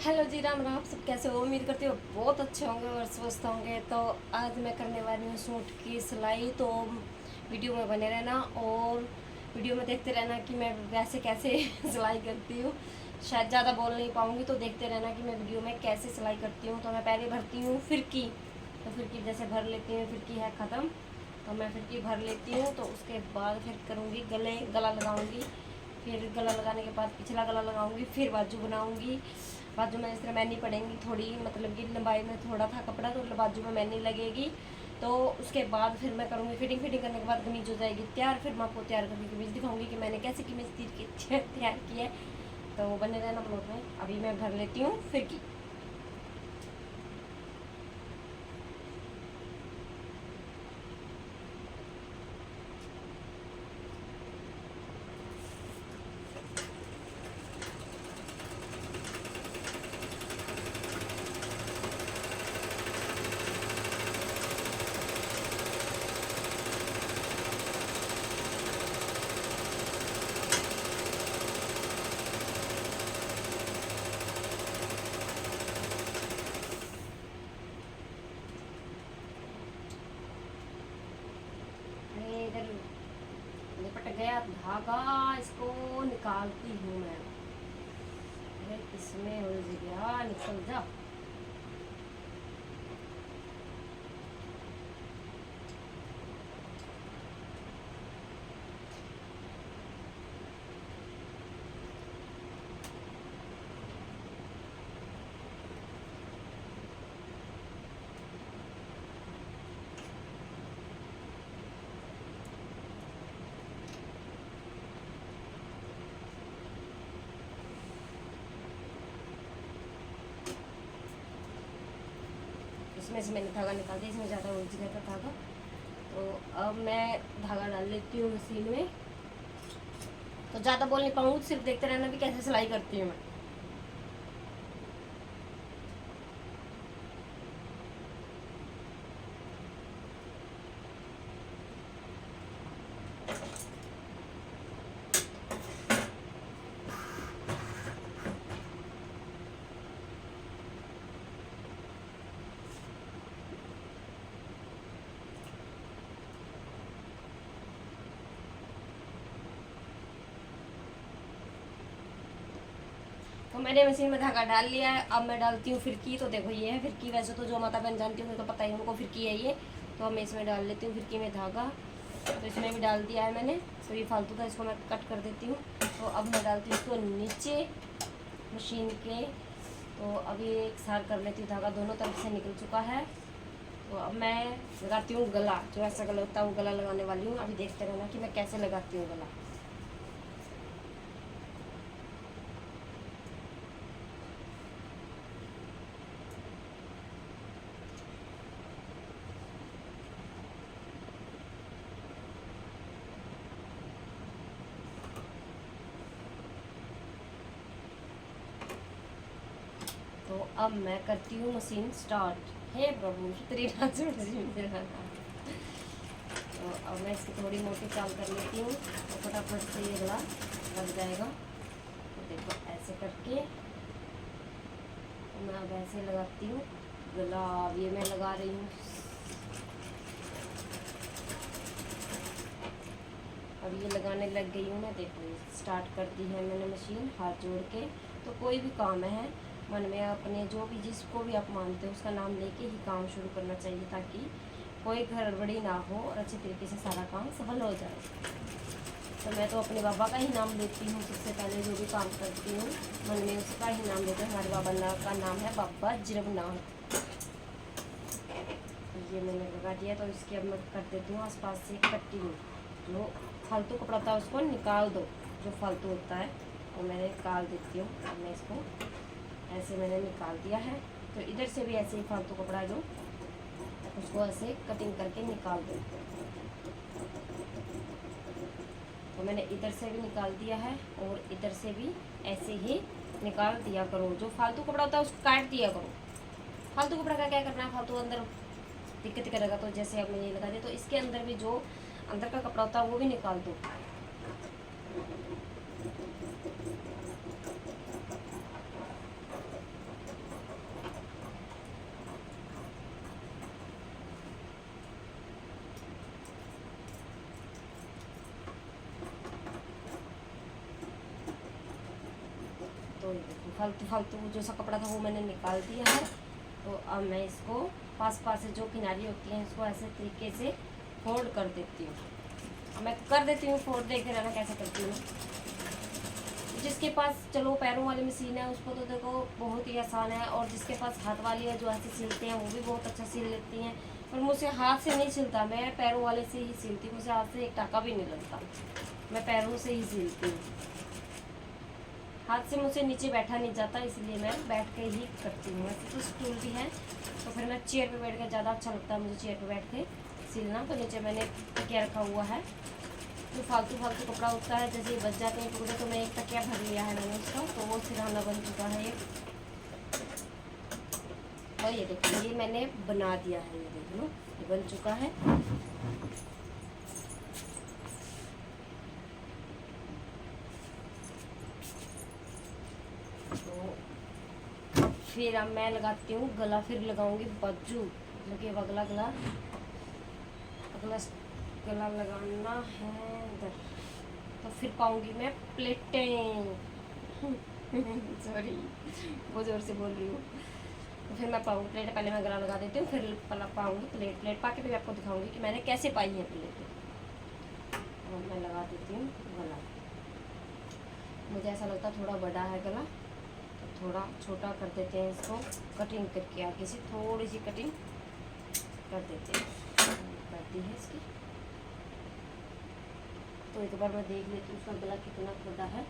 Hello जी, राम राम। आप सब कैसे हो? उम्मीद करती हो बहुत अच्छे होंगे और स्वस्थ होंगे। तो आज मैं करने वाली हूँ सूट की सिलाई। तो वीडियो में बने रहना और वीडियो में देखते रहना कि मैं वैसे कैसे सिलाई करती हूँ। शायद ज़्यादा बोल नहीं पाऊँगी, तो देखते रहना कि मैं वीडियो में कैसे सिलाई करती हूँ। तो मैं पहले भरती हूँ फिरकी। तो फिरकी जैसे भर लेती हूँ, फिरकी है ख़त्म तो मैं फिरकी भर लेती हूँ। तो उसके बाद फिर करूँगी गला लगाऊँगी। फिर गला लगाने के बाद पिछला गला लगाऊंगी, फिर बाजू बनाऊंगी। बाजू में इस तरह मैनी पड़ेंगी थोड़ी, मतलब कि लंबाई में थोड़ा था कपड़ा तो बाजू में मैनी लगेगी। तो उसके बाद फिर मैं करूँगी फिटिंग करने के बाद कमीज हो जाएगी तैयार। फिर मैं आपको तैयार करके कमीज दिखाऊंगी कि मैंने कैसे कमीज तैयार की है। तो बने रहना ब्लॉग में। अभी मैं भर लेती हूँ फिरकी। इधर लिपट गया धागा, इसको निकालती हूँ मैं। अरे इसमें उलझ गया, निकल जा। इसमें से मैंने धागा निकाल दिया, इसमें ज़्यादा उलझ गया था धागा। तो अब मैं धागा डाल लेती हूँ मशीन में। तो ज़्यादा बोल नहीं पाऊँगी, सिर्फ देखते रहना भी कैसे सिलाई करती हूँ मैं। तो मैंने मशीन में धागा डाल लिया है। अब मैं डालती हूँ फिरकी। तो देखो ये है फिरकी। वैसे तो जो माता बहन जानती हूँ उनको तो पता ही उनको फिरकी है ये। तो अब मैं इसमें डाल लेती हूँ फिरकी में धागा। तो इसमें भी डाल दिया है मैंने। तो ये फालतू था, इसको मैं कट कर देती हूँ। तो अब मैं डालती हूँ इसको नीचे मशीन के। तो अब ये एक सार कर लेती हूँ, धागा दोनों तरफ से निकल चुका है। तो अब मैं लगाती हूँ गला। जो ऐसा गला होता है वो गला लगाने वाली हूँ। अभी देखते रहना कि मैं कैसे लगाती हूँ गला। तो अब मैं करती हूँ मशीन स्टार्ट। हे प्रभु श्री राम। तो अब मैं इसकी थोड़ी मोटी चाल कर लेती हूँ तो फटाफट से ये गला लग जाएगा। तो देखो ऐसे करके तो मैं अब ऐसे लगाती हूँ गला। अब ये मैं लगा रही हूँ। अब ये लगाने लग गई हूँ मैं। देखो स्टार्ट कर दी है मैंने मशीन हाथ जोड़ के। तो कोई भी काम है मन में अपने जो भी जिसको भी आप मानते हो उसका नाम लेके ही काम शुरू करना चाहिए, ताकि कोई गड़बड़ी ना हो और अच्छे तरीके से सारा काम सफल हो जाए। तो मैं तो अपने बाबा का ही नाम लेती हूँ। सबसे पहले जो भी काम करती हूँ मन में उसका ही नाम लेते हैं। हमारे बाबा का नाम है बाबा जिरवनाथ। ये मैंने लगा दिया। तो इसकी अब मैं कर देती हूँ आसपास से कटिंग। जो फालतू कपड़ा होता है उसको निकाल दो, जो फालतू होता है वो मैंने निकाल देती हूँ। अब मैं इसको ऐसे मैंने निकाल दिया है। तो इधर से भी ऐसे ही फालतू कपड़ा जो उसको ऐसे कटिंग करके निकाल दो। तो मैंने इधर से भी निकाल दिया है और इधर से भी ऐसे ही निकाल दिया करो। जो फालतू कपड़ा होता है उसको काट दिया करो। फालतू कपड़ा का क्या करना है, फालतू अंदर दिक्कत करेगा। तो जैसे अब मैंने ये लगा दिया तो इसके अंदर भी जो अंदर का कपड़ा होता है वो भी निकाल दो। तो ये देखो फालतू फालतू जो सा कपड़ा था वो मैंने निकाल दिया है। तो अब मैं इसको पास पास से जो किनारी होती हैं इसको ऐसे तरीके से फोल्ड कर देती हूँ। अब मैं कर देती हूँ फोल्ड, देख रहना कैसे करती हूँ। जिसके पास चलो पैरों वाली मशीन है उसको तो देखो बहुत ही आसान है, और जिसके पास हाथ वाली है जो ऐसे सिलते हैं वो भी बहुत अच्छा सिल लेती हैं। पर मुझसे हाथ से नहीं सिलता, मैं पैरों वाले से ही सिलती हूँ। मुझसे हाथ से एक टाका भी नहीं लगता, मैं पैरों से ही सिलती हूँ। हाथ से मुझसे नीचे बैठा नहीं जाता, इसलिए मैं बैठ के ही करती हूँ। वैसे तो स्टूल भी है तो फिर मैं चेयर पे बैठ के ज़्यादा अच्छा लगता है मुझे चेयर पे बैठ के सिलना। तो नीचे मैंने तकिया रखा हुआ है, तो फालतू फालतू कपड़ा उठता है जैसे बच जाते हैं टुकड़े, तो मैं एक तकिया भर लिया है मैंने उसका, तो वो सिरहाना बन चुका है ये। और ये देखो ये मैंने बना दिया है, ये देख लो ये बन चुका है। तो फिर अब मैं लगाती हूँ गला, फिर लगाऊंगी बाजू, मतलब कि अगला गला, अगला गला लगाना है इधर। तो फिर पाऊंगी मैं प्लेटें सॉरी बहुत ज़ोर से बोल रही हूँ। तो फिर मैं पाऊँगी प्लेट, पहले मैं गला लगा देती हूँ, फिर पाऊँगी प्लेट। प्लेट पा के भी आपको दिखाऊंगी कि मैंने कैसे पाई है प्लेटें। और मैं लगा देती हूँ गला। मुझे ऐसा लगता है थोड़ा बड़ा है गला, तो थोड़ा छोटा कर देते हैं इसको, कटिंग करके आगे से थोड़ी सी कटिंग कर देते हैं। कर दी है इसकी, तो एक बार मैं देख लेती हूँ उसका गला कितना बड़ा है,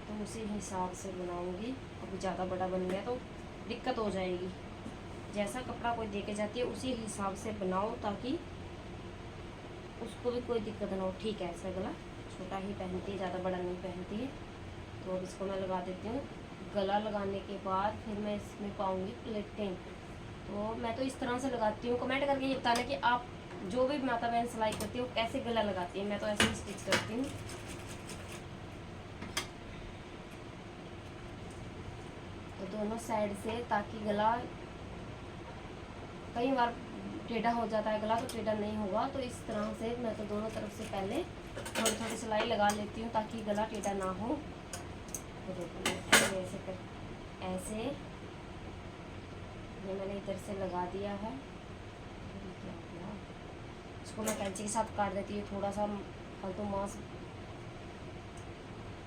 तो उसी हिसाब से बनाऊंगी। अभी ज़्यादा बड़ा बन गया तो दिक्कत हो जाएगी। जैसा कपड़ा कोई दे के जाती है उसी हिसाब से बनाओ, ताकि उसको भी कोई दिक्कत ना हो। ठीक है, ऐसा गला छोटा ही पहनती है, ज़्यादा बड़ा नहीं पहनती है। तो अब इसको मैं लगा देती हूँ। गला लगाने के बाद फिर मैं इसमें पाऊँगी प्लेटें। तो मैं तो इस तरह से लगाती हूँ। कमेंट करके ये बताना कि आप जो भी माता बहन सिलाई करती है वो कैसे गला लगाती है। मैं तो ऐसे ही स्टिच करती हूँ। तो दोनों साइड से, ताकि गला कई बार टेढ़ा हो जाता है गला, तो टेढ़ा नहीं होगा। तो इस तरह से मैं तो दोनों तरफ से पहले थोड़ी थोड़ी सिलाई लगा लेती हूँ ताकि गला टेढ़ा ना हो। तो देखो ऐसे कर, ऐसे ये मैंने इधर से लगा दिया है। इसको मैं कैंची के साथ काट देती हूँ। थोड़ा सा फालतू मांस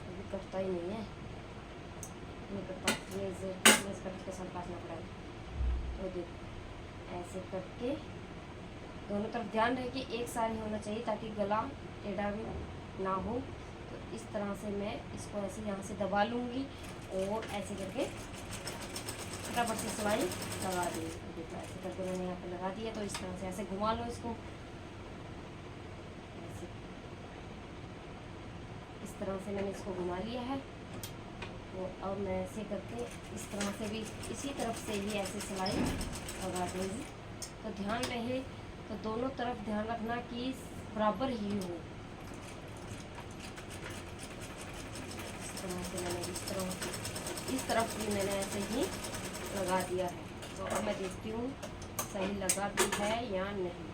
अभी कटता ही नहीं है, नहीं कटता, ये कट के साथ काटना पड़ेगा। तो देखो ऐसे करके दोनों तरफ ध्यान रहे कि एक साथ ही होना चाहिए, ताकि गला टेढ़ा भी ना हो। तो इस तरह से मैं इसको ऐसे यहाँ से दबा लूँगी और ऐसे करके फटाफट से सिलाई लगा दूँगी। देखो ऐसे करके मैंने यहाँ पे लगा दिया। तो इस तरह से ऐसे घुमा लो इसको, ऐसे इस तरह से मैंने इसको घुमा लिया है। तो अब मैं ऐसे करके इस तरह से भी इसी तरफ से ही ऐसे सिलाई लगा दूँगी। तो ध्यान रहे, तो दोनों तरफ ध्यान रखना कि बराबर ही हो। इस तरह से मैंने इस तरफ भी मैंने ऐसे ही लगा दिया है। तो अब मैं देखती हूँ सही लगा भी है या नहीं।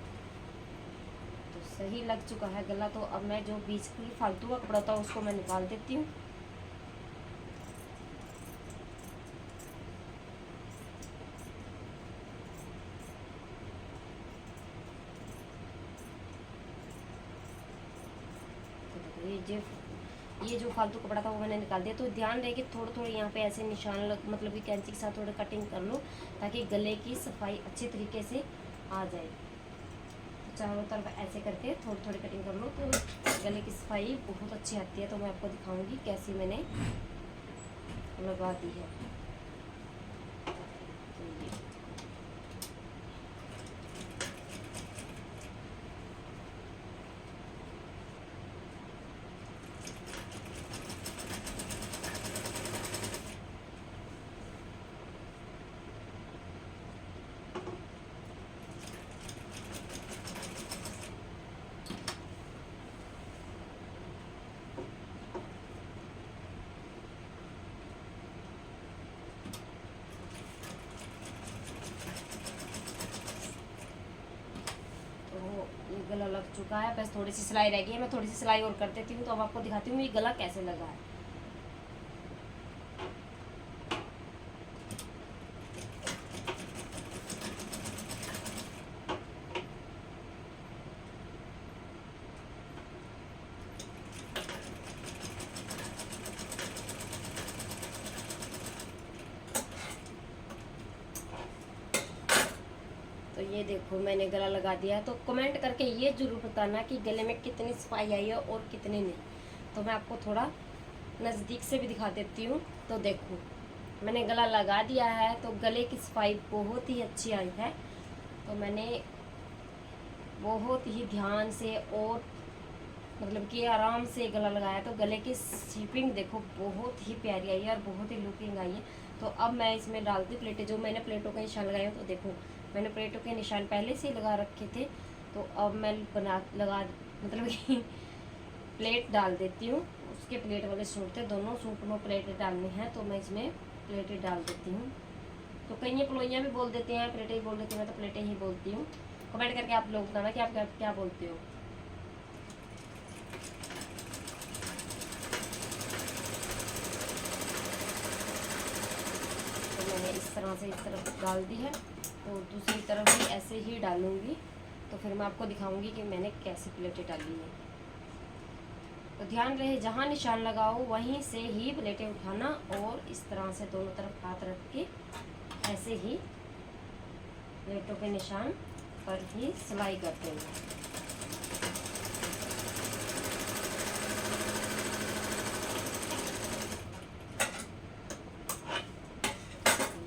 तो सही लग चुका है गला। तो अब मैं जो बीच की फालतू का कपड़ा था उसको मैं निकाल देती हूँ। ये जो फालतू कपड़ा था वो मैंने निकाल दिया। तो ध्यान रहे कि थोड़े थोड़े यहाँ पे ऐसे निशान लग, मतलब कि कैंची के साथ थोड़ा कटिंग कर लो, ताकि गले की सफाई अच्छे तरीके से आ जाए। चारों तरफ ऐसे करके थोड़ी थोड़ी कटिंग कर लो, तो गले की सफाई बहुत अच्छी आती है। तो मैं आपको दिखाऊंगी कैसे मैंने लगा दी है। गला लग चुका है, बस थोड़ी सी सिलाई रह गई है। मैं थोड़ी सी सिलाई और कर देती हूँ। तो अब आपको दिखाती हूँ ये गला कैसे लगा है। ये देखो मैंने गला लगा दिया। तो कमेंट करके ये ज़रूर बताना कि गले में कितनी सफाई आई है और कितनी नहीं। तो मैं आपको थोड़ा नज़दीक से भी दिखा देती हूँ। तो देखो मैंने गला लगा दिया है, तो गले की सफाई बहुत ही अच्छी आई है। तो मैंने बहुत ही ध्यान से और मतलब कि आराम से गला लगाया, तो गले की शेपिंग देखो बहुत ही प्यारी आई है और बहुत ही लुकिंग आई है। तो अब मैं इसमें डालती प्लेटें, जो मैंने प्लेटों के निशान लगाए हैं। तो देखो मैंने प्लेटों के निशान पहले से ही लगा रखे थे। तो अब मैं मतलब कि प्लेट डाल देती हूँ। उसके प्लेट वाले सूट थे, दोनों सूट में प्लेटें डालनी है, तो मैं इसमें प्लेटें डाल देती हूँ। तो कई ये प्लोइयाँ भी बोल देते हैं, प्लेटें ही बोल देते हैं, मैं तो प्लेटें ही बोलती हूँ। कमेंट करके आप लोग बताना कि आप क्या बोलते हो। तो मैंने इस तरह से इस तरफ डाल दी है, तो दूसरी तरफ भी ऐसे ही डालूँगी। तो फिर मैं आपको दिखाऊंगी कि मैंने कैसी प्लेटें डाली है। तो ध्यान रहे जहाँ निशान लगाओ वहीं से ही प्लेटें उठाना, और इस तरह से दोनों तरफ हाथ रख के ऐसे ही प्लेटों के निशान पर ही सिलाई करते हैं।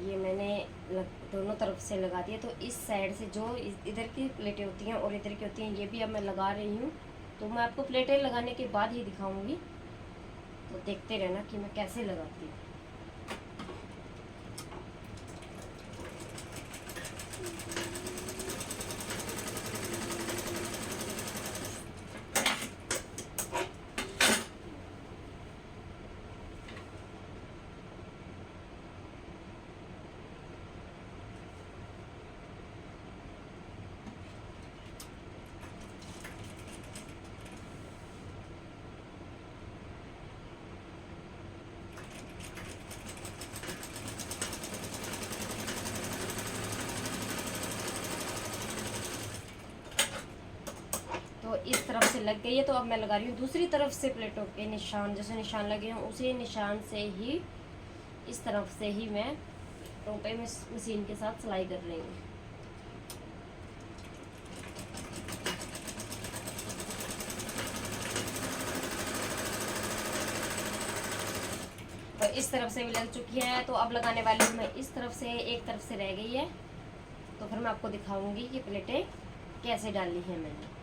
ये मैंने दोनों तरफ से लगा दिया। तो इस साइड से जो इधर की प्लेटें होती हैं और इधर की होती हैं, ये भी अब मैं लगा रही हूँ। तो मैं आपको प्लेटें लगाने के बाद ही दिखाऊंगी, तो देखते रहना कि मैं कैसे लगाती हूँ। तो इस तरफ से लग गई है। तो अब मैं लगा रही हूँ दूसरी तरफ से प्लेटों के निशान, जैसे निशान लगे हैं उसी निशान से ही इस तरफ से ही मैं टोपे में मशीन के साथ सिलाई कर रही हूँ। तो इस तरफ से भी लग चुकी है। तो अब लगाने वाली हूँ मैं इस तरफ से, एक तरफ से रह गई है। तो फिर मैं आपको दिखाऊंगी कि प्लेटें कैसे डाली है मैंने।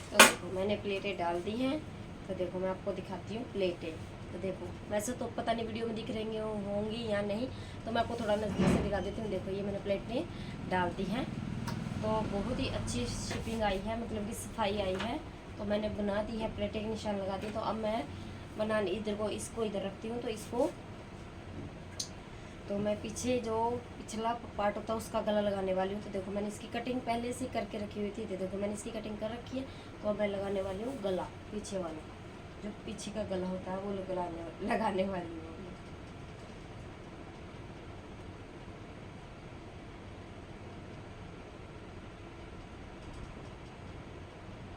तो देखो मैंने प्लेटें डाल दी हैं। तो देखो मैं आपको दिखाती हूँ प्लेटें। तो देखो वैसे तो पता नहीं वीडियो में दिख रही होंगी या नहीं, तो मैं आपको थोड़ा नज़दीक से दिखा देती हूँ। देखो ये मैंने प्लेटें डाल दी हैं। तो बहुत ही अच्छी शिपिंग आई है, मतलब कि सफाई आई है। तो मैंने बना दी है, प्लेटें के निशान लगा दिए। तो अब मैं बनाने इधर को इसको इधर रखती हूँ। तो इसको तो मैं पीछे जो पिछला पार्ट होता है उसका गला लगाने वाली हूँ। तो देखो मैंने इसकी कटिंग पहले से करके रखी हुई थी। तो देखो मैंने इसकी कटिंग कर रखी है। तो अब मैं लगाने वाली हूँ गला, पीछे वाला जो पीछे का गला होता है वो लगाने वाली हूँ।